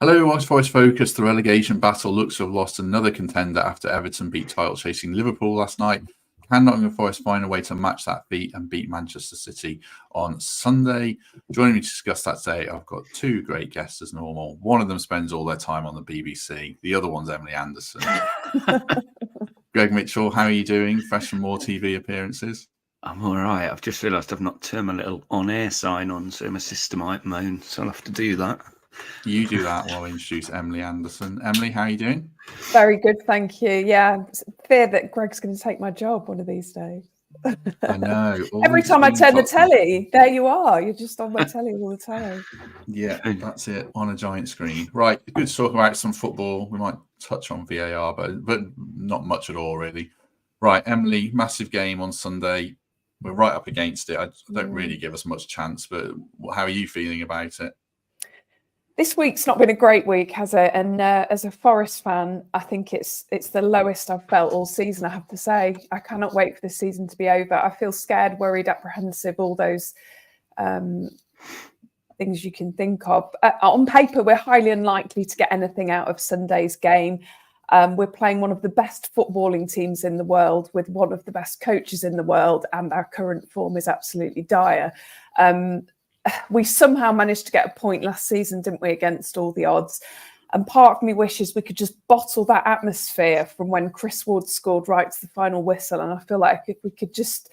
Hello, Watch Forest Focus. The relegation battle looks to have lost another contender after Everton beat title-chasing Liverpool last night. Can Nottingham Forest find a way to match that feat and beat Manchester City on Sunday? Joining me to discuss that today, I've got two great guests as normal. One of them spends all their time on the BBC. The other one's Emily Anderson. Greg Mitchell, how are you doing? Fresh from more TV appearances? I'm all right. I've just realised I've not turned my little on-air sign on, so my sister might moan, so I'll have to do that. You do that while I introduce Emily Anderson. Emily, how are you doing? Very good, thank you. Yeah, fear that Greg's going to take my job one of these days. I know. Every time I turn the telly, there you are. You're just on my telly all the time. Yeah, that's it, on a giant screen. Right, good to talk about some football. We might touch on VAR, but not much at all, really. Right, Emily, massive game on Sunday. We're right up against it. I don't really give us much chance, but how are you feeling about it? This week's not been a great week, has it? And as a Forest fan, I think it's the lowest I've felt all season, I have to say. I cannot wait for this season to be over. I feel scared, worried, apprehensive, all those things you can think of. On paper, we're highly unlikely to get anything out of Sunday's game. We're playing one of the best footballing teams in the world with one of the best coaches in the world, and our current form is absolutely dire. We somehow managed to get a point last season, didn't we, against all the odds? And part of me wishes we could just bottle that atmosphere from when Chris Wood scored right to the final whistle. And I feel like if we could just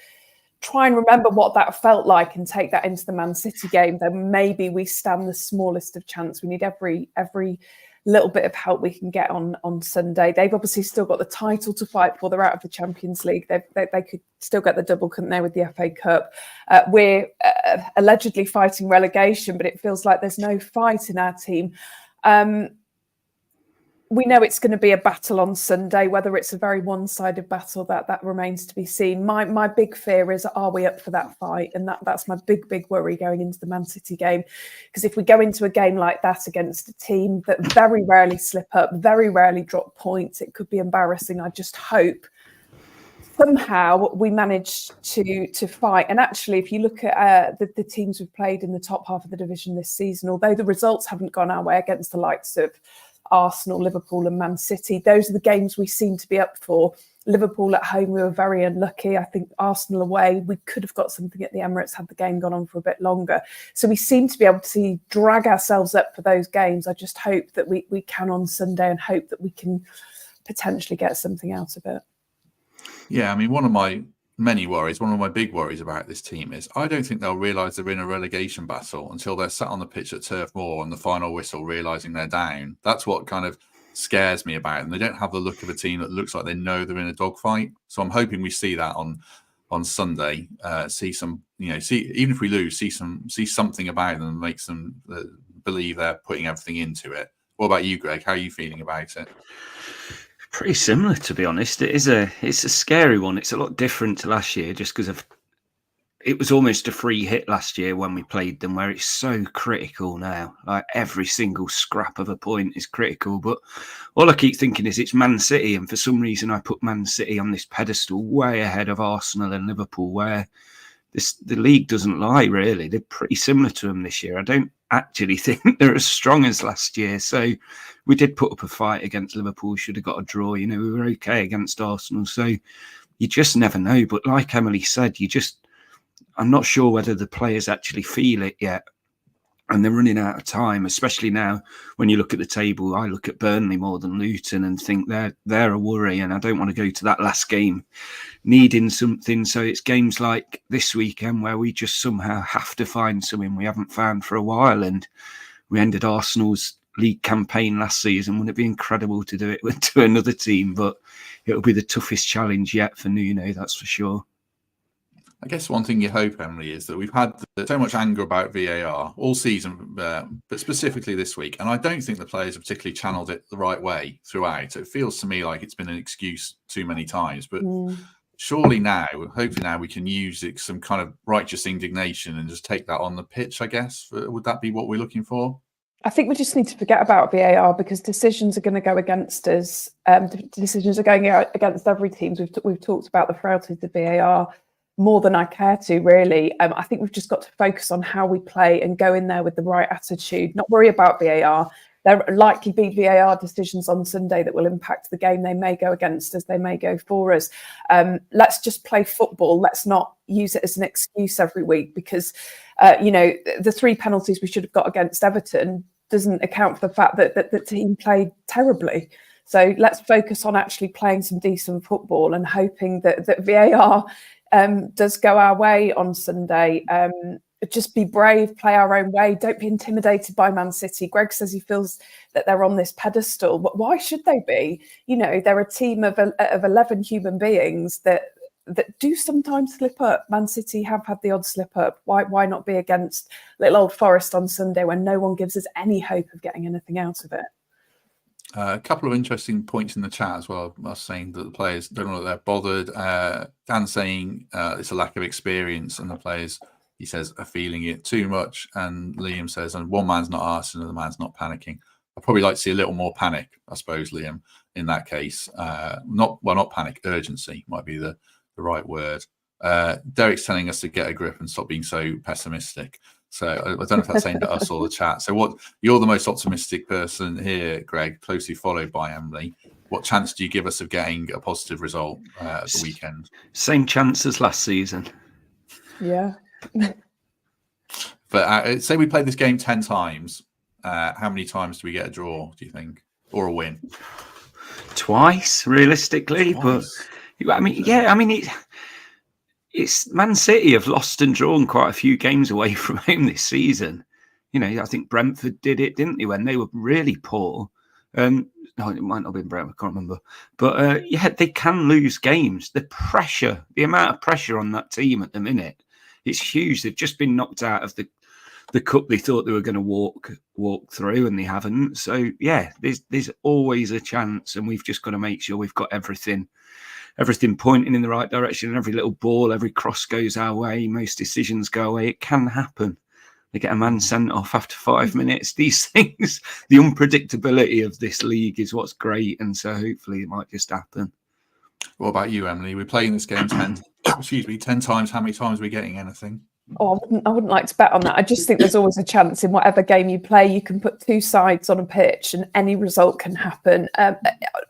try and remember what that felt like and take that into the Man City game, then maybe we stand the smallest of chance. We need every little bit of help we can get on Sunday. They've obviously still got the title to fight for. They're out of the Champions League. They could still get the double, couldn't they, with the FA Cup? We're allegedly fighting relegation, but it feels like there's no fight in our team. We know it's going to be a battle on Sunday, whether it's a very one-sided battle, that remains to be seen. My big fear is, are we up for that fight? And that's my big worry going into the Man City game. Because if we go into a game like that against a team that very rarely slip up, very rarely drop points, it could be embarrassing. I just hope somehow we manage to fight. And actually, if you look at the teams we've played in the top half of the division this season, although the results haven't gone our way against the likes of Arsenal, Liverpool and Man City, those are the games we seem to be up for. Liverpool at home, we were very unlucky. I think Arsenal away, we could have got something at the Emirates had the game gone on for a bit longer. So we seem to be able to drag ourselves up for those games. I just hope that we can on Sunday and hope that we can potentially get something out of it. Yeah, I mean, one of my big worries about this team is I don't think they'll realise they're in a relegation battle until they're sat on the pitch at Turf Moor on the final whistle, realising they're down. That's what kind of scares me about them. They don't have the look of a team that looks like they know they're in a dogfight. So I'm hoping we see that on Sunday. See some, even if we lose, see something about them that makes them believe they're putting everything into it. What about you, Greg? How are you feeling about it? Pretty similar, to be honest. It's a scary one. It's a lot different to last year, just because it was almost a free hit last year when we played them, where it's so critical now. Like every single scrap of a point is critical. But all I keep thinking is it's Man City, and for some reason I put Man City on this pedestal way ahead of Arsenal and Liverpool, where the league doesn't lie, really. They're pretty similar to them this year. I don't actually think they're as strong as last year. So we did put up a fight against Liverpool. Should have got a draw. We were okay against Arsenal. So you just never know. But like Emily said, I'm not sure whether the players actually feel it yet. And they're running out of time, especially now when you look at the table. I look at Burnley more than Luton and think they're a worry. And I don't want to go to that last game needing something. So it's games like this weekend where we just somehow have to find something we haven't found for a while. And we ended Arsenal's league campaign last season. Wouldn't it be incredible to do it to another team? But it'll be the toughest challenge yet for Nuno, that's for sure. I guess one thing you hope, Emily, is that we've had so much anger about VAR all season, but specifically this week. And I don't think the players have particularly channeled it the right way throughout. It feels to me like it's been an excuse too many times. But surely hopefully now we can use some kind of righteous indignation and just take that on the pitch, I guess. Would that be what we're looking for? I think we just need to forget about VAR because decisions are going to go against us. Decisions are going against every team. We've talked about the frailties of VAR more than I care to, really. I think we've just got to focus on how we play and go in there with the right attitude, not worry about VAR, there likely be VAR decisions on Sunday that will impact the game. They may go against us, they may go for us. Let's just play football. Let's not use it as an excuse every week, because the 3 penalties we should have got against Everton doesn't account for the fact that the team played terribly. So let's focus on actually playing some decent football and hoping that VAR does go our way on Sunday. Just be brave, play our own way. Don't be intimidated by Man City. Greg says he feels that they're on this pedestal, but why should they be? They're a team of 11 human beings that do sometimes slip up. Man City have had the odd slip up. Why not be against little old Forest on Sunday when no one gives us any hope of getting anything out of it? A couple of interesting points in the chat as well. I was saying that the players don't know that they're bothered. Dan saying it's a lack of experience, and the players, he says, are feeling it too much. And Liam says, and one man's not arsed and the man's not panicking. I'd probably like to see a little more panic, I suppose, Liam, in that case. Not panic, urgency might be the right word. Derek's telling us to get a grip and stop being so pessimistic. So I don't know if that's saying to us or the chat. So you're the most optimistic person here, Greg, closely followed by Emily. What chance do you give us of getting a positive result at the weekend? Same chance as last season. Yeah. But say we play this game 10 times. How many times do we get a draw, do you think? Or a win? Twice, realistically. Twice. But it's Man City have lost and drawn quite a few games away from home this season. I think Brentford did it, didn't they, when they were really poor? No, it might not have been Brentford, I can't remember. But they can lose games. The amount of pressure on that team at the minute, it's huge. They've just been knocked out of the cup they thought they were going to walk through, and they haven't. So there's always a chance, and we've just got to make sure we've got everything pointing in the right direction, and every little ball, every cross goes our way, most decisions go away. It can happen. They get a man sent off after 5 minutes. These things, the unpredictability of this league is what's great, and so hopefully it might just happen. What about you, Emily? We're playing this game 10 times. How many times are we getting anything? Oh, I wouldn't like to bet on that. I just think there's always a chance in whatever game you play. You can put 2 sides on a pitch and any result can happen.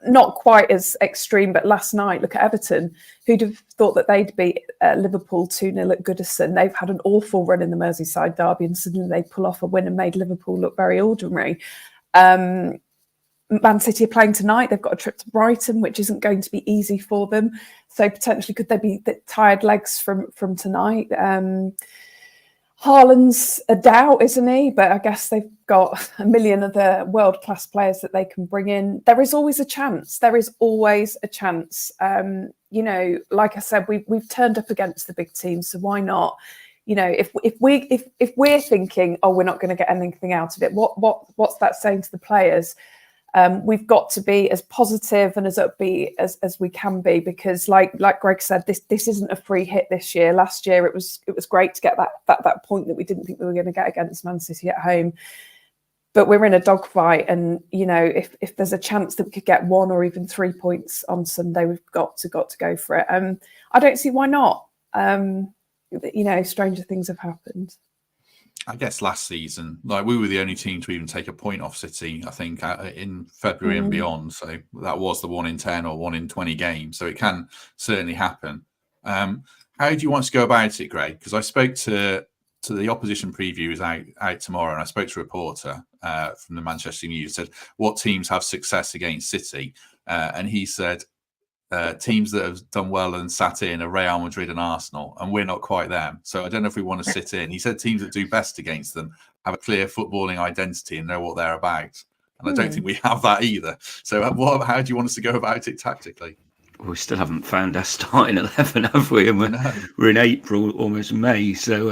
Not quite as extreme, but last night, look at Everton. Who'd have thought that they'd beat Liverpool 2-0 at Goodison? They've had an awful run in the Merseyside derby, and suddenly they pull off a win and made Liverpool look very ordinary. Man City are playing tonight. They've got a trip to Brighton, which isn't going to be easy for them. So potentially, could they be tired legs from tonight? Haaland's a doubt, isn't he? But I guess they've got a million other world-class players that they can bring in. There is always a chance. Like I said, we've turned up against the big teams, so why not? If we're thinking, oh, we're not going to get anything out of it, what's that saying to the players? We've got to be as positive and as upbeat as we can be, because like Greg said, this isn't a free hit this year. Last year it was great to get that point that we didn't think we were going to get against Man City at home. But we're in a dogfight, and if there's a chance that we could get 1 or even 3 points on Sunday, we've got to go for it. I don't see why not. Stranger things have happened. I guess last season, we were the only team to even take a point off City, I think, in February and beyond. So that was the 1 in 10 or 1 in 20 games. So it can certainly happen. How do you want to go about it, Greg? Because I spoke to the opposition preview is out tomorrow, and I spoke to a reporter from the Manchester News, said, what teams have success against City? And he said, teams that have done well and sat in are Real Madrid and Arsenal, and we're not quite them. So I don't know if we want to sit in. He said teams that do best against them have a clear footballing identity and know what they're about. And I don't think we have that either. So how do you want us to go about it tactically? We still haven't found our starting 11, have we? And we're in April, almost May. So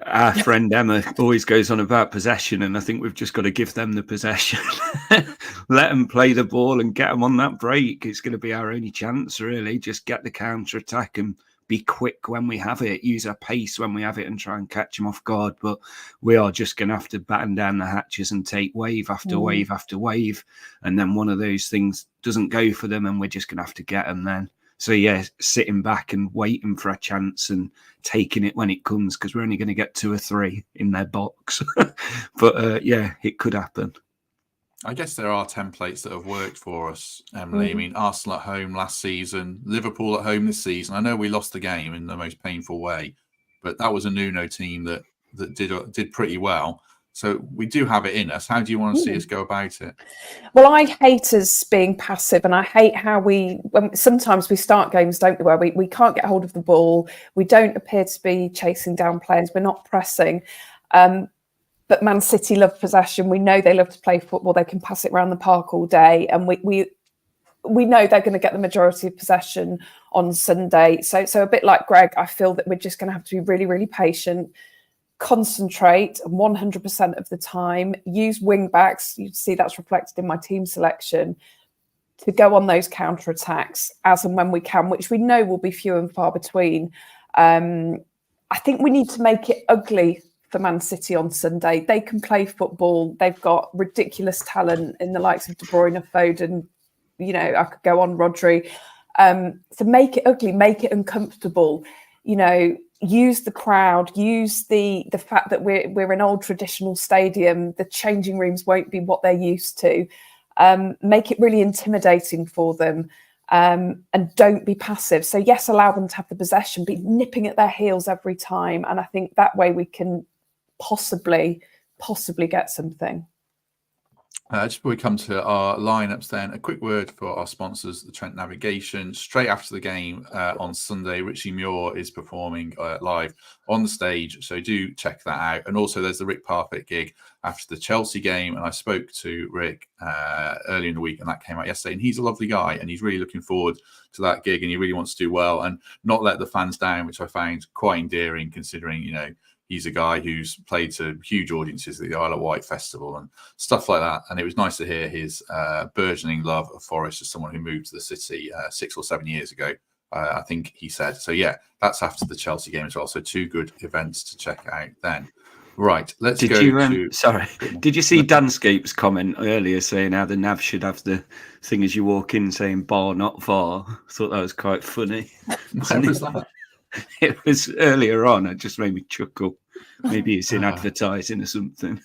our friend Emma always goes on about possession, and I think we've just got to give them the possession. Let them play the ball and get them on that break. It's going to be our only chance, really. Just get the counter-attack and be quick when we have it, use our pace when we have it and try and catch them off guard. But we are just going to have to batten down the hatches and take wave after wave after wave. And then one of those things doesn't go for them, and we're just going to have to get them then. So yeah, sitting back and waiting for a chance and taking it when it comes, because we're only going to get 2 or 3 in their box. But yeah, it could happen. I guess there are templates that have worked for us, Emily. I mean, Arsenal at home last season, Liverpool at home this season. I know we lost the game in the most painful way, but that was a Nuno team that did pretty well. So we do have it in us. How do you want to see us go about it? Well, I hate us being passive, and I hate how sometimes we start games, don't we, where we can't get hold of the ball. We don't appear to be chasing down players. We're not pressing. But Man City love possession. We know they love to play football. They can pass it around the park all day. And we know they're going to get the majority of possession on Sunday. So a bit like Greg, I feel that we're just going to have to be really, really patient, concentrate 100% of the time, use wing backs. You see that's reflected in my team selection to go on those counter-attacks as and when we can, which we know will be few and far between. I think we need to make it ugly for Man City on Sunday. They can play football. They've got ridiculous talent in the likes of De Bruyne, Foden. You know, I could go on, Rodri. So make it ugly, make it uncomfortable. You know, use the crowd, use the fact that we're an old traditional stadium. The changing rooms won't be what they're used to. Make it really intimidating for them. And don't be passive. So yes, allow them to have the possession, be nipping at their heels every time. And I think that way we can possibly get something. Just before we come to our lineups, then a quick word for our sponsors, the Trent Navigation. Straight after the game on Sunday, Richie Muir is performing live on the stage, so do check that out. And also, there's the Rick Parfitt gig after the Chelsea game, and I spoke to Rick earlier in the week, and that came out yesterday. And he's a lovely guy, and he's really looking forward to that gig, and he really wants to do well and not let the fans down, which I found quite endearing, considering he's a guy who's played to huge audiences at the Isle of Wight Festival and stuff like that. And it was nice to hear his burgeoning love of Forest as someone who moved to the city 6 or 7 years ago, I think he said. So, yeah, that's after the Chelsea game as well. So 2 good events to check out then. Right, let's go to... Sorry, did you see Danscape's comment earlier saying how the nav should have the thing as you walk in saying bar, not far? I thought that was quite funny. Where was that? It was earlier on. It just made me chuckle. Maybe it's in advertising or something.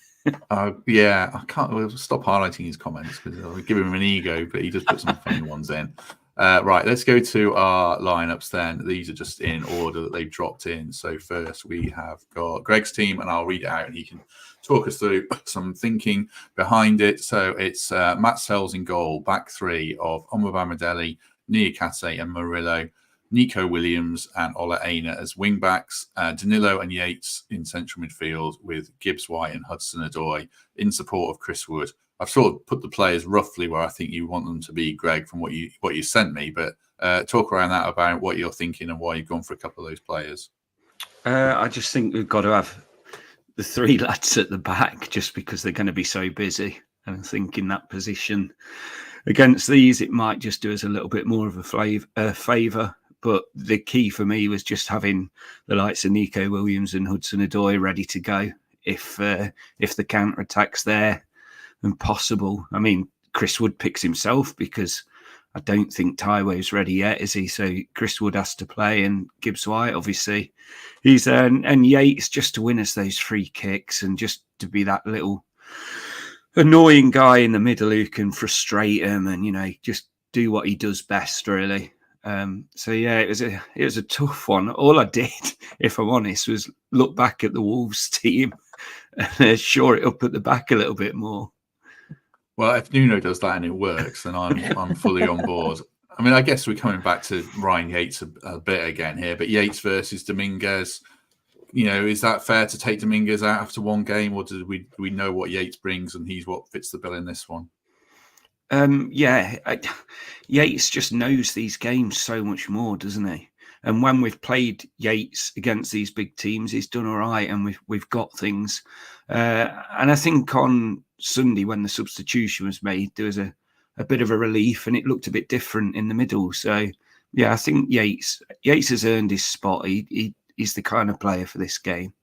Yeah, I can't. We'll stop highlighting his comments because I'll give him an ego, but he just put some funny ones in. Right, let's go to our lineups then. These are just in order that they've dropped in. So first we have got Greg's team, and I'll read it out and he can talk us through some thinking behind it. So it's Matt Sells in goal, back 3 of Omobamidele, Niakate and Murillo, Nico Williams and Ola Aina as wing-backs, Danilo and Yates in central midfield with Gibbs White and Hudson-Odoi in support of Chris Wood. I've sort of put the players roughly where I think you want them to be, Greg, from what you sent me, but talk around that about what you're thinking and why you've gone for a couple of those players. I just think we've got to have the 3 lads at the back just because they're going to be so busy. And I think in that position against these, it might just do us a little bit more of a favour. But the key for me was just having the likes of Nico Williams and Hudson-Odoi ready to go if the counter-attack's there and possible. I mean, Chris Wood picks himself because I don't think Taiwo's ready yet, is he? So Chris Wood has to play, and Gibbs White, obviously. He's and Yates just to win us those free kicks and just to be that little annoying guy in the middle who can frustrate him and, just do what he does best, really. So yeah, it was a tough one. All I did, if I'm honest, was look back at the Wolves team and shore it up at the back a little bit more. Well, if Nuno does that and it works, then I'm fully on board. I mean, I guess we're coming back to Ryan Yates a bit again here, but Yates versus Dominguez, is that fair to take Dominguez out after one game, or do we know what Yates brings and he's what fits the bill in this one? Yates just knows these games so much more, doesn't he? And when we've played Yates against these big teams, he's done all right, and we've got things. And I think on Sunday, when the substitution was made, there was a bit of a relief, and it looked a bit different in the middle. So, yeah, I think Yates has earned his spot. He's the kind of player for this game.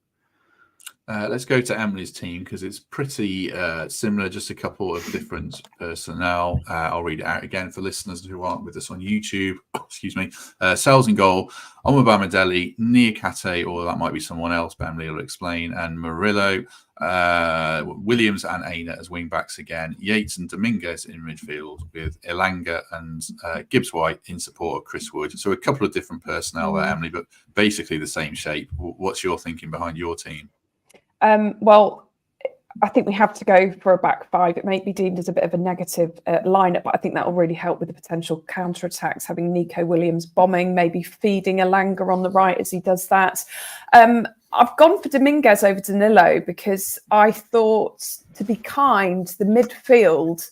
Let's go to Emily's team because it's pretty similar, just a couple of different personnel. I'll read it out again for listeners who aren't with us on YouTube. Excuse me. Sells in goal, Omobamidele, Niakate, or that might be someone else, but Emily will explain, and Murillo, Williams and Aina as wing-backs again, Yates and Dominguez in midfield with Elanga and Gibbs White in support of Chris Wood. So a couple of different personnel there, Emily, but basically the same shape. What's your thinking behind your team? Well, I think we have to go for a back five. It may be deemed as a bit of a negative lineup, but I think that will really help with the potential counter-attacks, having Nico Williams bombing, maybe feeding Elanga on the right as he does that. I've gone for Dominguez over Danilo because I thought, to be kind, the midfield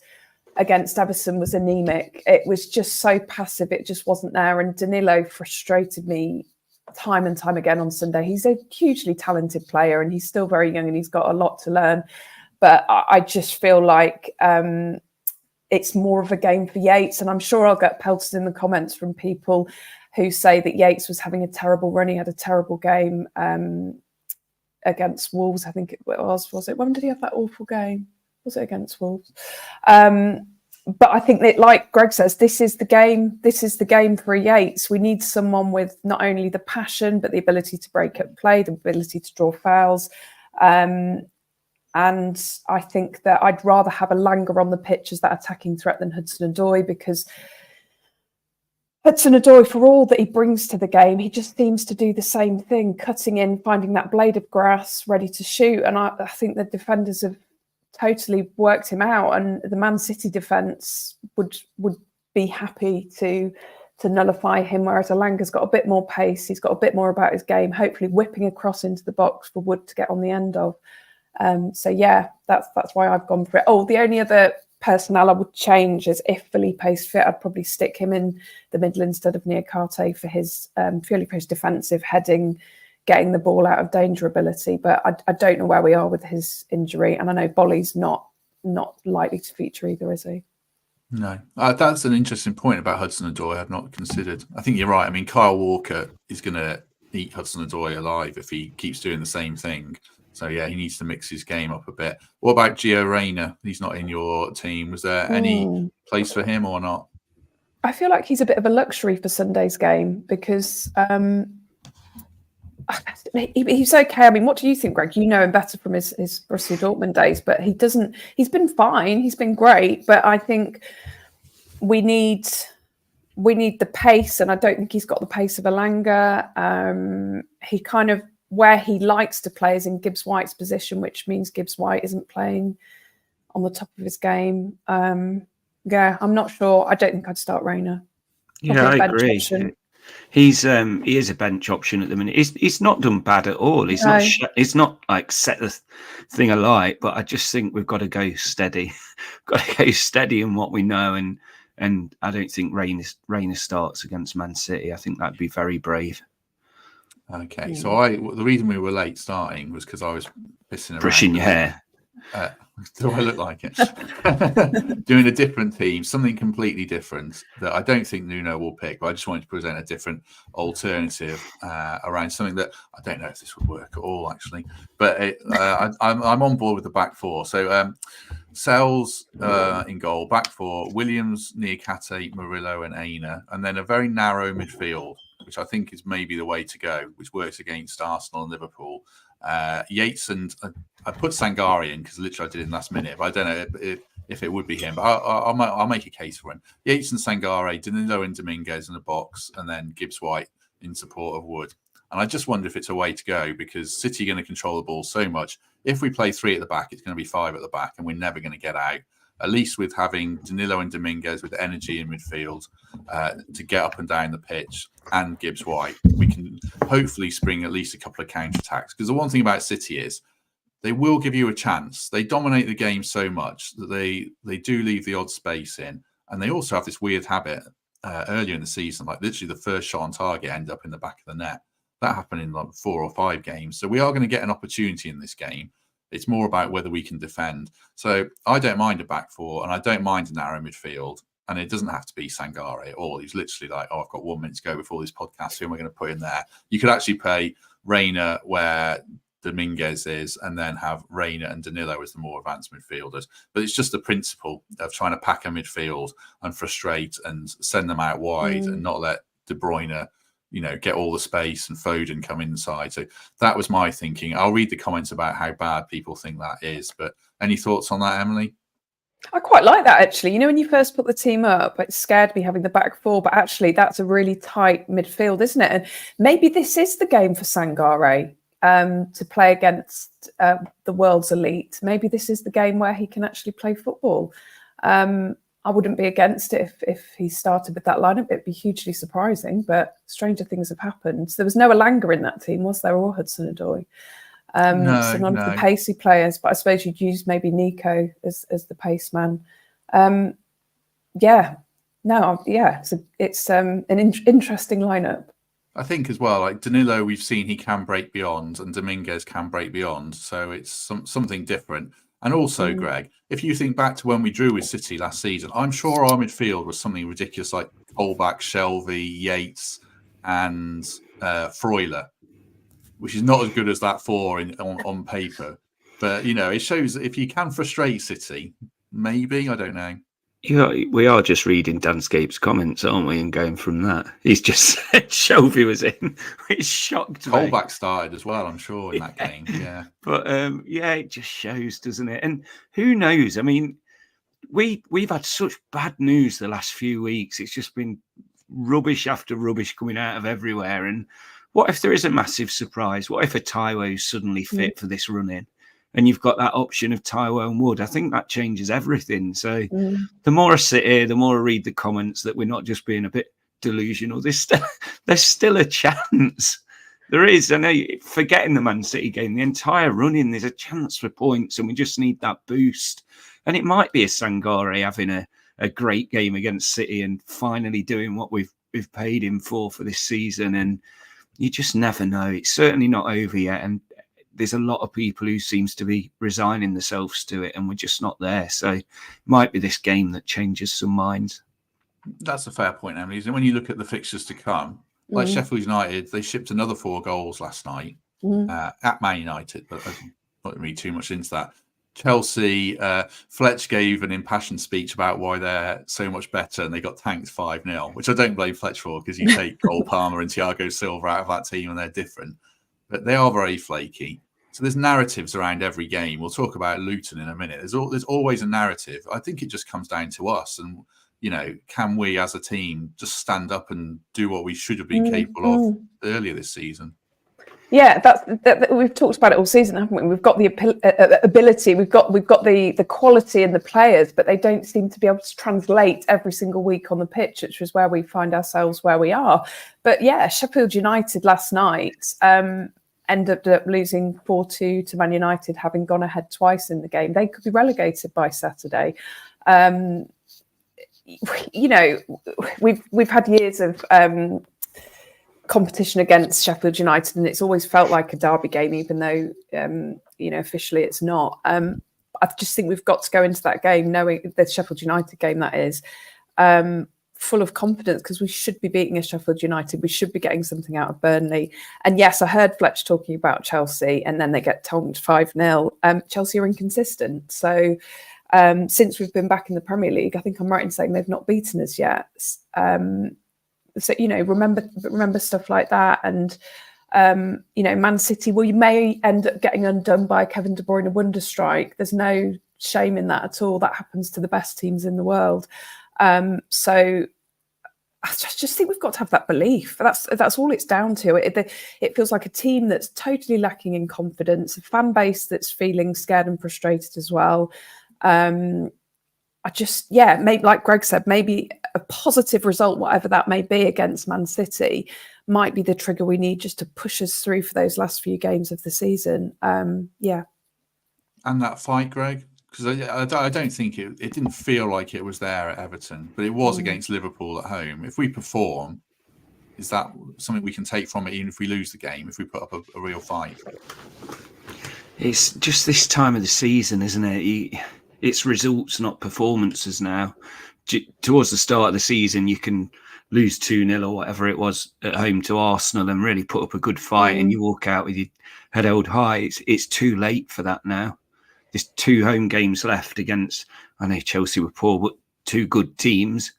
against Everton was anemic. It was just so passive. It just wasn't there. And Danilo frustrated me time and time again on Sunday. He's a hugely talented player and he's still very young and he's got a lot to learn. But I just feel like it's more of a game for Yates. And I'm sure I'll get pelted in the comments from people who say that Yates was having a terrible run. He had a terrible game against Wolves, I think it was it? When did he have that awful game? Was it against Wolves? But I think that, like Greg says, this is the game. This is the game for Yates. We need someone with not only the passion, but the ability to break up play, the ability to draw fouls. And I think that I'd rather have Elanga on the pitch as that attacking threat than Hudson-Odoi, because Hudson-Odoi, for all that he brings to the game, he just seems to do the same thing, cutting in, finding that blade of grass, ready to shoot. And I think the defenders have totally worked him out, and the Man City defence would be happy to nullify him, whereas Elanga's got a bit more pace, he's got a bit more about his game, hopefully whipping across into the box for Wood to get on the end of. So yeah, that's why I've gone for it. Oh, the only other personnel I would change is if Felipe's fit, I'd probably stick him in the middle instead of Niakate for his purely for his defensive heading, getting the ball out of danger ability. But I don't know where we are with his injury. And I know Bolly's not likely to feature either, is he? No. That's an interesting point about Hudson-Odoi I've not considered. I think you're right. I mean, Kyle Walker is going to eat Hudson-Odoi alive if he keeps doing the same thing. So, yeah, he needs to mix his game up a bit. What about Gio Reyna? He's not in your team. Was there any place for him or not? I feel like he's a bit of a luxury for Sunday's game because he's okay. I mean, what do you think, Greg? You know him better from his Borussia Dortmund days, but he's been fine. He's been great, but I think we need the pace, and I don't think he's got the pace of Elanga. He kind of, where he likes to play is in Gibbs White's position, which means Gibbs White isn't playing on the top of his game. Yeah, I'm not sure. I don't think I'd start Reyna. Yeah, I agree. Option. He is a bench option at the minute. He's not done bad at all. He's not like set the thing alight, but I just think we've got to go steady. Got to go steady in what we know, and I don't think Reyna starts against Man City. I think that'd be very brave. Okay, so the reason we were late starting was because I was pissing around. Brushing your hair. Do I look like it? Doing a different team, something completely different that I don't think Nuno will pick, but I just wanted to present a different alternative around something that I don't know if this would work at all, actually. But I'm on board with the back four. So Sells in goal, back four, Williams, Niakate, Murillo and Aina, and then a very narrow midfield, which I think is maybe the way to go, which works against Arsenal and Liverpool. Yates and I put Sangare in because literally I did it in last minute, but I don't know if it would be him, but I'll make a case for him. Yates and Sangare, Danilo and Dominguez in the box, and then Gibbs White in support of Wood. And I just wonder if it's a way to go, because City are going to control the ball so much. If we play 3 at the back, it's going to be 5 at the back, and we're never going to get out. At least with having Danilo and Dominguez with energy in midfield to get up and down the pitch, and Gibbs White, we can hopefully spring at least a couple of counter-attacks. Because the one thing about City is they will give you a chance. They dominate the game so much that they do leave the odd space in. And they also have this weird habit earlier in the season, like literally the first shot on target ended up in the back of the net. That happened in like 4 or 5 games. So we are going to get an opportunity in this game. It's more about whether we can defend. So I don't mind a back four, and I don't mind a narrow midfield. And it doesn't have to be Sangare at all. He's literally like, I've got 1 minute to go before this podcast. Who am I going to put in there? You could actually play Reyna where Dominguez is, and then have Reina and Danilo as the more advanced midfielders. But it's just the principle of trying to pack a midfield and frustrate and send them out wide and not let De Bruyne, get all the space and Foden come inside. So that was my thinking. I'll read the comments about how bad people think that is. But any thoughts on that, Emily? I quite like that, actually. When you first put the team up, it scared me having the back four, but actually that's a really tight midfield, isn't it? And maybe this is the game for Sangare to play against the world's elite. Maybe this is the game where he can actually play football. I wouldn't be against it if he started with that lineup. It'd be hugely surprising, but stranger things have happened. So there was no Elanga in that teim, was there, or Hudson-Odoi? So none of the pacey players, but I suppose you'd use maybe Nico as the pace man. It's an interesting lineup. I think as well, like Danilo, we've seen he can break beyond, and Dominguez can break beyond. So it's something different. And also, Greg, if you think back to when we drew with City last season, I'm sure our midfield was something ridiculous like Colback, Shelvey, Yates, and Freuler, which is not as good as that four on paper. But, it shows that if you can frustrate City, maybe, I don't know. We are just reading Danscape's comments, aren't we, and going from that. He's just said Shelby was in, which shocked me. Colback started as well, I'm sure, in that game. Yeah. But, it just shows, doesn't it? And who knows? I mean, we've had such bad news the last few weeks. It's just been rubbish after rubbish coming out of everywhere. And what if there is a massive surprise? What if a Taiwo is suddenly fit for this run-in? And you've got that option of Taiwo and Wood. I think that changes everything. So the more I sit here, the more I read the comments that we're not just being a bit delusional. There's still a chance. There is. I know, forgetting the Man City game, the entire run-in, there's a chance for points, and we just need that boost. And it might be a Sangare having a great game against City and finally doing what we've paid him for this season. And you just never know. It's certainly not over yet. And there's a lot of people who seems to be resigning themselves to it, and we're just not there. So it might be this game that changes some minds. That's a fair point, Emily. And when you look at the fixtures to come, like Sheffield United, they shipped another 4 goals last night at Man United, but I don't read too much into that. Chelsea, Fletch gave an impassioned speech about why they're so much better, and they got tanked 5-0, which I don't blame Fletch for, because you take Cole Palmer and Thiago Silva out of that team and they're different. But they are very flaky. So there's narratives around every game. We'll talk about Luton in a minute. There's always a narrative. I think it just comes down to us. And, can we as a team just stand up and do what we should have been capable of earlier this season? Yeah, that we've talked about it all season, haven't we? We've got the ability, we've got the quality in the players, but they don't seem to be able to translate every single week on the pitch, which is where we find ourselves where we are. But yeah, Sheffield United last night ended up losing 4-2 to Man United, having gone ahead twice in the game. They could be relegated by Saturday. We've had years of competition against Sheffield United, and it's always felt like a derby game, even though officially it's not. I just think we've got to go into that game knowing the Sheffield United game, that is, full of confidence, because we should be beating a Sheffield United. We should be getting something out of Burnley. And yes, I heard Fletch talking about Chelsea, and then they get tonked 5-0. Chelsea are inconsistent. So since we've been back in the Premier League, I think I'm right in saying they've not beaten us yet. So, remember stuff like that. And, Man City, well, you may end up getting undone by Kevin De Bruyne wonder strike. There's no shame in that at all. That happens to the best teams in the world. So I just think we've got to have that belief. That's all it's down to. It feels like a team that's totally lacking in confidence, a fan base that's feeling scared and frustrated as well. Maybe, like Greg said, maybe a positive result, whatever that may be, against Man City might be the trigger we need just to push us through for those last few games of the season. And that fight, Greg, because I don't think it didn't feel like it was there at Everton, but it was against Liverpool at home. If we perform, is that something we can take from it, even if we lose the game, if we put up a real fight? It's just this time of the season, isn't it? It's results, not performances now. towards the start of the season, you can lose 2-0 or whatever it was at home to Arsenal and really put up a good fight, and you walk out with your head held high. It's too late for that now. There's 2 home games left against, I know Chelsea were poor, but 2 good teams.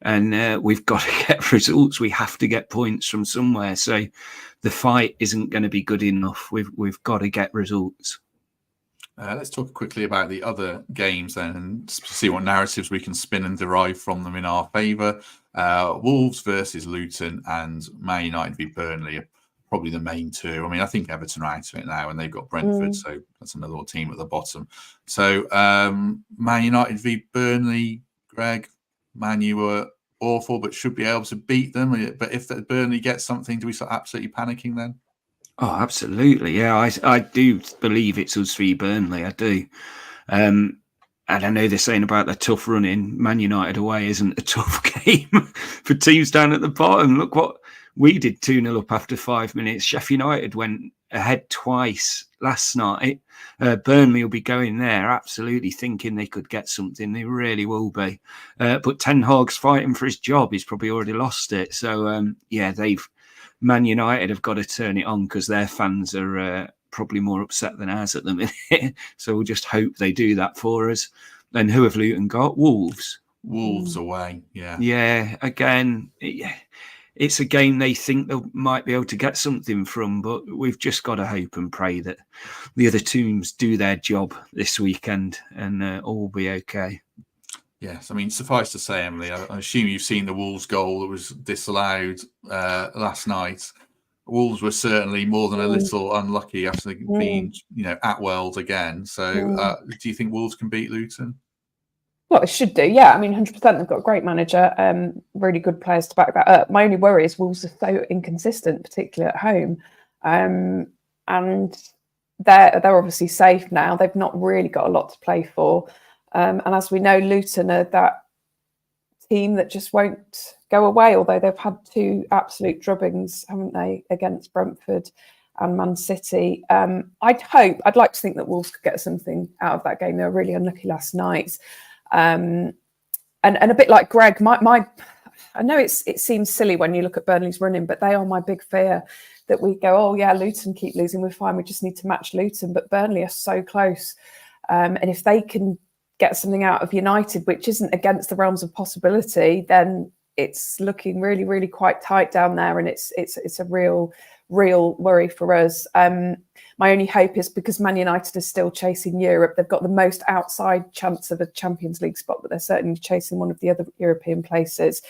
And we've got to get results. We have to get points from somewhere. So the fight isn't going to be good enough. We've got to get results. Let's talk quickly about the other games then and see what narratives we can spin and derive from them in our favour. Wolves versus Luton and Man United v Burnley are probably the main 2. I mean, I think Everton are out of it now and they've got Brentford, so that's another team at the bottom. So Man United v Burnley, Greg, Man U were awful but should be able to beat them. But if Burnley gets something, do we start absolutely panicking then? Oh, absolutely. Yeah, I do believe it's us v Burnley. I do. And I know they're saying about the tough run in. Man United away isn't a tough game for teams down at the bottom. Look what we did, 2-0 up after 5 minutes. Sheffield United went ahead twice last night. Burnley will be going there absolutely thinking they could get something. They really will be. But Ten Hag's fighting for his job. He's probably already lost it. So, Man United have got to turn it on because their fans are probably more upset than ours at the minute. So we'll just hope they do that for us. Then who have Luton got? Wolves. Wolves away, yeah. Yeah, again, it's a game they think they might be able to get something from, but we've just got to hope and pray that the other teams do their job this weekend and all will be okay. Yes, I mean, suffice to say, Emily, I assume you've seen the Wolves goal that was disallowed last night. Wolves were certainly more than a little unlucky after being, at Wells again. So do you think Wolves can beat Luton? Well, it should do, yeah. I mean, 100%. They've got a great manager, really good players to back that up. My only worry is Wolves are so inconsistent, particularly at home. And they're obviously safe now. They've not really got a lot to play for. And as we know, Luton are that team that just won't go away, although they've had 2 absolute drubbings, haven't they, against Brentford and Man City. I'd like to think that Wolves could get something out of that game. They were really unlucky last night. And a bit like Greg, I know it seems silly when you look at Burnley's running, but they are my big fear that we go, oh yeah, Luton keep losing, we're fine, we just need to match Luton. But Burnley are so close. And if they can get something out of United, which isn't against the realms of possibility, then it's looking really, really quite tight down there. And it's a real worry for us. My only hope is because Man United is still chasing Europe. They've got the most outside chance of a Champions League spot, but they're certainly chasing one of the other European places.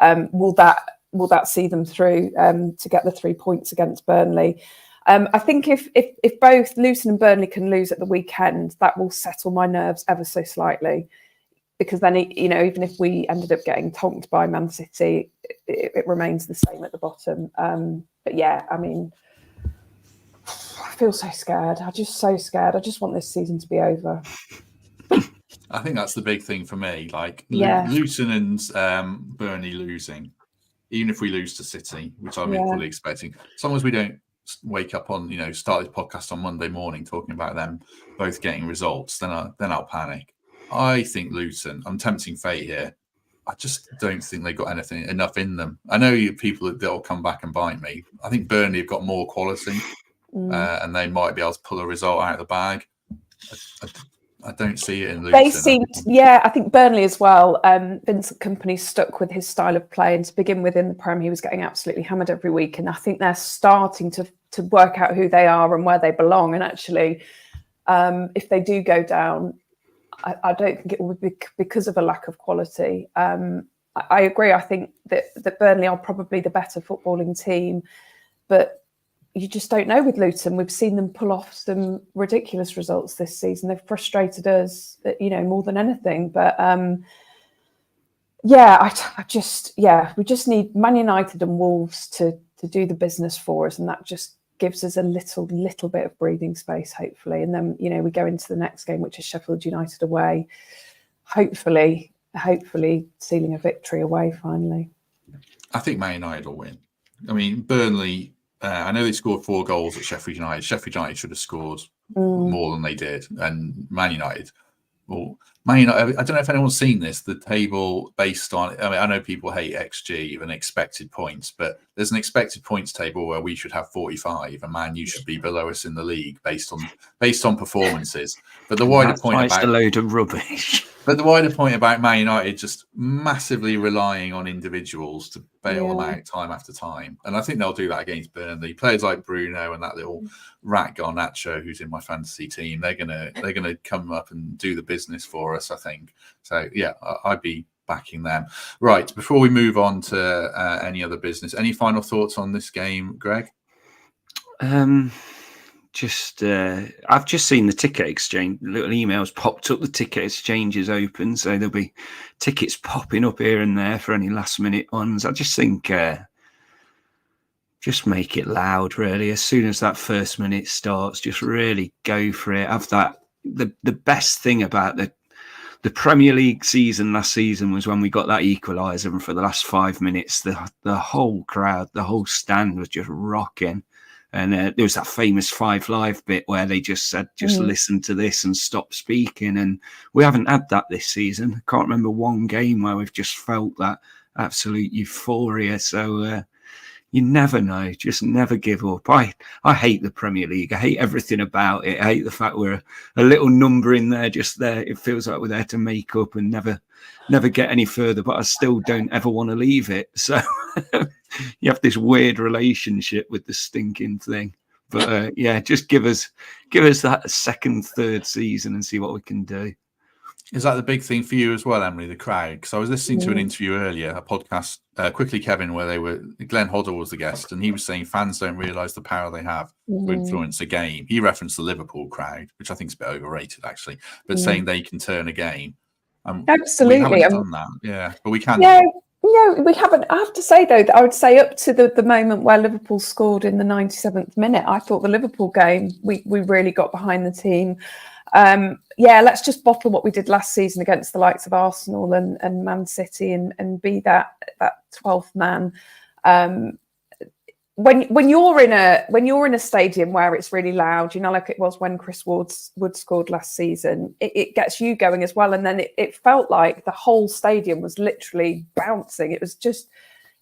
Will that see them through to get the 3 points against Burnley? I think if both Luton and Burnley can lose at the weekend, that will settle my nerves ever so slightly. Because then, even if we ended up getting tonked by Man City, it remains the same at the bottom. But yeah, I mean, I feel so scared. I'm just so scared. I just want this season to be over. I think that's the big thing for me. Like Luton and Burnley losing, even if we lose to City, which I'm equally expecting, as long as we don't wake up on, start this podcast on Monday morning talking about them both getting results, then I'll panic. I think Luton, I'm tempting fate here. I just don't think they've got enough in them. I know people that'll come back and bite me. I think Burnley have got more quality and they might be able to pull a result out of the bag. I don't see it in Luton. They seemed, I think Burnley as well. Vincent Kompany stuck with his style of play, and to begin with in the Prem, he was getting absolutely hammered every week. And I think they're starting to work out who they are and where they belong. And actually, if they do go down, I don't think it will be because of a lack of quality. I agree. I think that Burnley are probably the better footballing team, but you just don't know with Luton. We've seen them pull off some ridiculous results this season. They've frustrated us, more than anything. But we just need Man United and Wolves to do the business for us, and that just gives us a little bit of breathing space, hopefully. And then, we go into the next game, which is Sheffield United away. Hopefully sealing a victory away finally. I think Man United will win. I mean, Burnley, I know they scored 4 goals at Sheffield United. Sheffield United should have scored more than they did. And Man United Well, Man United, I don't know if anyone's seen this, the table based on, I mean, I know people hate XG and expected points, but there's an expected points table where we should have 45 and Man U should be below us in the league based on performances. But the wider point about, a load of rubbish. But the wider point about Man United just massively relying on individuals to bail them out time after time. And I think they'll do that against Burnley. Players like Bruno and that little rat Garnacho who's in my fantasy team, they're gonna come up and do the business for us, I think. So yeah, I'd be backing them. Right, before we move on to any other business, any final thoughts on this game, Greg? I've just seen the ticket exchange, little emails popped up, the ticket exchange is open, so there'll be tickets popping up here and there for any last minute ones. I just think just make it loud, really. As soon as that first minute starts, just really go for it. Have that. The best thing about the Premier League season last season was when we got that equaliser, and for the last 5 minutes, the whole crowd, the whole stand was just rocking. And there was that famous 5 Live bit where they just said, listen to this and stop speaking. And we haven't had that this season. I can't remember one game where we've just felt that absolute euphoria. So you never know. Just never give up. I hate the Premier League. I hate everything about it. I hate the fact we're a little number in there, just there. It feels like we're there to make up and never get any further. But I still don't ever want to leave it. So you have this weird relationship with the stinking thing. But just give us that second, third season and see what we can do. Is that the big thing for you as well, Emily, the crowd? Because I was listening to an interview earlier, a podcast, Quickly Kevin, where Glenn Hoddle was the guest, and he was saying fans don't realise the power they have to influence a game. He referenced the Liverpool crowd, which I think is a bit overrated, actually, but saying they can turn a game. Absolutely. We haven't done that, but we can. No, we haven't. I have to say, though, that I would say up to the moment where Liverpool scored in the 97th minute, I thought the Liverpool game, we really got behind the team. Let's just bottle what we did last season against the likes of Arsenal and Man City and be that 12th man. When you're in a stadium where it's really loud, like it was when Chris Wood scored last season, it gets you going as well. And then it felt like the whole stadium was literally bouncing. It was just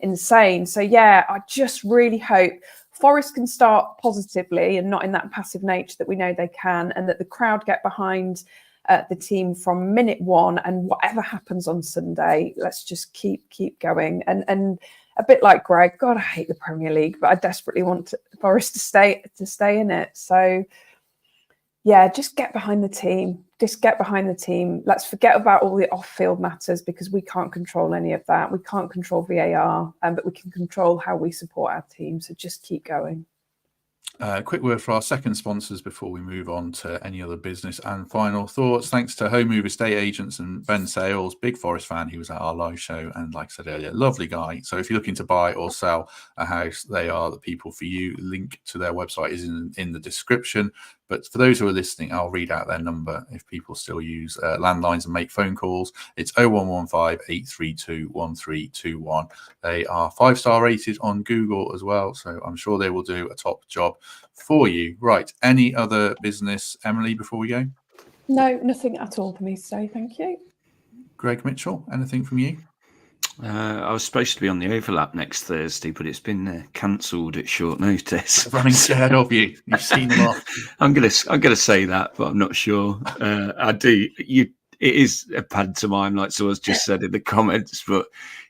insane. So I just really hope Forest can start positively and not in that passive nature that we know they can, and that the crowd get behind the team from minute one. And whatever happens on Sunday, let's just keep going. And a bit like Greg, God, I hate the Premier League, but I desperately want Forest to stay in it. So just get behind the team. Just get behind the team. Let's forget about all the off-field matters, because we can't control any of that. We can't control VAR, but we can control how we support our team. So just keep going. Quick word for our second sponsors before we move on to any other business and final thoughts. Thanks to Home Move Estate Agents and Ben Sales, big Forest fan. He was at our live show, and like I said earlier, lovely guy. So if you're looking to buy or sell a house, they are the people for you. Link to their website is in the description. But for those who are listening, I'll read out their number if people still use landlines and make phone calls. It's 0115 832 1321. They are 5-star rated on Google as well, so I'm sure they will do a top job for you. Right, any other business, Emily, before we go? No, nothing at all for me today, thank you. Greg Mitchell, anything from you? I was supposed to be on the overlap next Thursday, but it's been cancelled at short notice. Running scared of you. You've seen them off. I'm gonna say that, but I'm not sure. I do. It is a pantomime, like someone's just said in the comments, but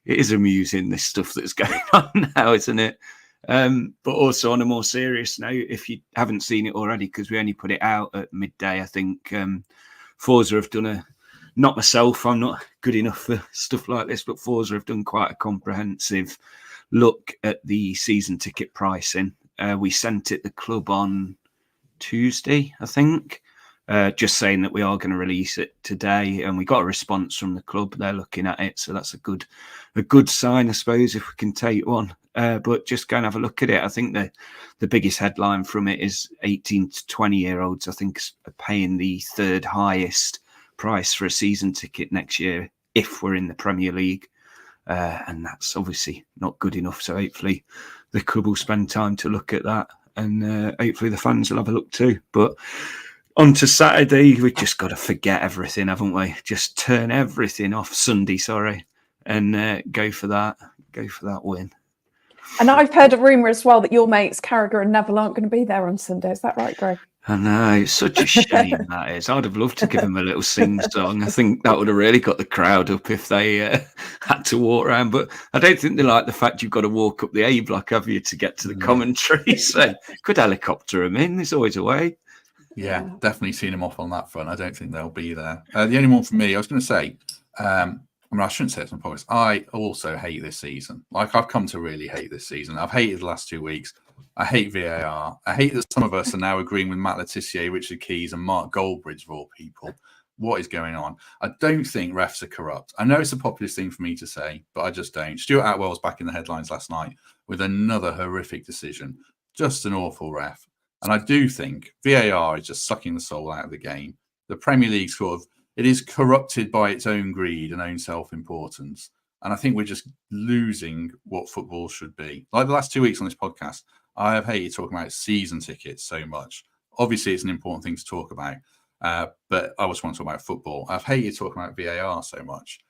it is amusing, this stuff that's going on now, isn't it? But also on a more serious note, if you haven't seen it already, because we only put it out at midday, I think Forza have done not myself, I'm not good enough for stuff like this, but Forza have done quite a comprehensive look at the season ticket pricing. We sent it the club on Tuesday, I think, just saying that we are going to release it today, and we got a response from the club. They're looking at it, so that's a good sign, I suppose, if we can take one. But just go and have a look at it. I think the biggest headline from it is 18 to 20-year-olds, I think, are paying the third highest price for a season ticket next year if we're in the Premier League, and that's obviously not good enough. So hopefully the club will spend time to look at that, and hopefully the fans will have a look too. But On to Saturday, we've just got to forget everything, haven't we? Just turn everything off Sunday, and go for that win. And I've heard a rumour as well that your mates Carragher and Neville aren't going to be there on Sunday. Is that right, Greg? I know, it's such a shame that is. I'd have loved to give them a little sing-song. I think that would have really got the crowd up if they had to walk around. But I don't think they like the fact you've got to walk up the A block, have you, to get to the commentary. So could helicopter them in. There's always a way. Yeah, definitely seen them off on that front. I don't think they'll be there. The only one for me, I was going to say, I shouldn't say it on podcast. I also hate this season. Like, I've come to really hate this season. I've hated the last 2 weeks. I hate VAR. I hate that some of us are now agreeing with Matt Letizia, Richard Keys, and Mark Goldbridge, of all people. What is going on? I don't think refs are corrupt. I know it's a populist thing for me to say, but I just don't. Stuart Atwell's back in the headlines last night with another horrific decision. Just an awful ref. And I do think VAR is just sucking the soul out of the game. The Premier League it is corrupted by its own greed and own self-importance. And I think we're just losing what football should be. Like the last 2 weeks on this podcast, I have hated talking about season tickets so much. Obviously, it's an important thing to talk about, but I just want to talk about football. I've hated talking about VAR so much.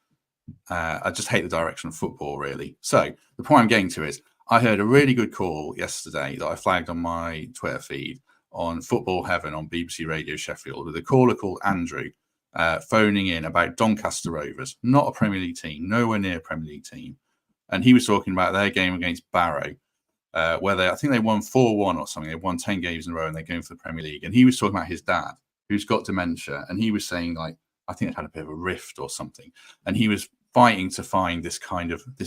I just hate the direction of football, really. So the point I'm getting to is I heard a really good call yesterday that I flagged on my Twitter feed on Football Heaven on BBC Radio Sheffield with a caller called Andrew phoning in about Doncaster Rovers, not a Premier League team, nowhere near a Premier League team. And he was talking about their game against Barrow, where I think they won 4-1 or something. They won 10 games in a row and they're going for the Premier League. And he was talking about his dad, who's got dementia. And he was saying, like, I think they'd had a bit of a rift or something. And he was fighting to find this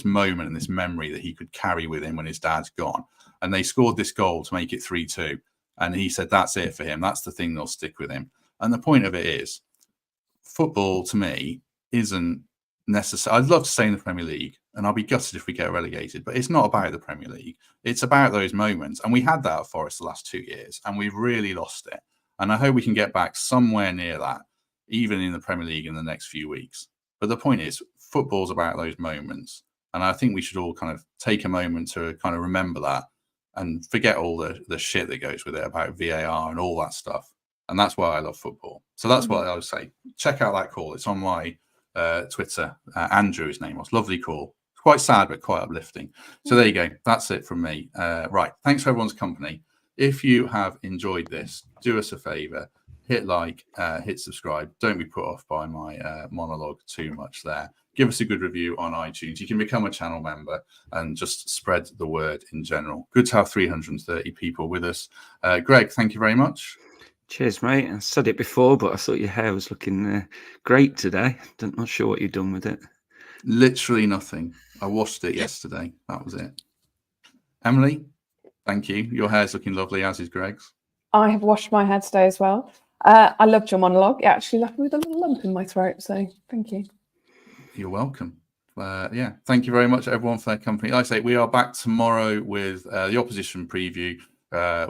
moment and this memory that he could carry with him when his dad's gone. And they scored this goal to make it 3-2. And he said that's it for him. That's the thing that'll stick with him. And the point of it is, football to me isn't necessary. I'd love to stay in the Premier League, and I'll be gutted if we get relegated, but it's not about the Premier League. It's about those moments. And we had that at Forest the last 2 years, and we've really lost it. And I hope we can get back somewhere near that, even in the Premier League in the next few weeks. But the point is, football's about those moments. And I think we should all kind of take a moment to kind of remember that and forget all the shit that goes with it about VAR and all that stuff. And that's why I love football. So that's what I would say. Check out that call. It's on my Twitter. Andrew, his name was. Lovely call. Quite sad, but quite uplifting. So there you go. That's it from me. Right. Thanks for everyone's company. If you have enjoyed this, do us a favour. Hit like, hit subscribe. Don't be put off by my monologue too much there. Give us a good review on iTunes. You can become a channel member and just spread the word in general. Good to have 330 people with us. Greg, thank you very much. Cheers, mate. I said it before, but I thought your hair was looking great today. Not sure what you've done with it. Literally nothing. I washed it yesterday. That was it. Emily, thank you. Your hair's looking lovely, as is Greg's. I have washed my hair today as well. I loved your monologue. It actually left me with a little lump in my throat, so thank you. You're welcome. Thank you very much, everyone, for their company. Like I say, we are back tomorrow with the opposition preview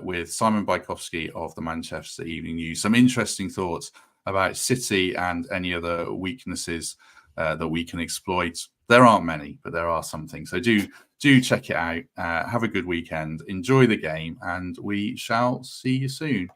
with Simon Bajkowski of the Manchester Evening News. Some interesting thoughts about City and any other weaknesses that we can exploit. There aren't many, but there are some things. So do check it out. Have a good weekend. Enjoy the game, and we shall see you soon.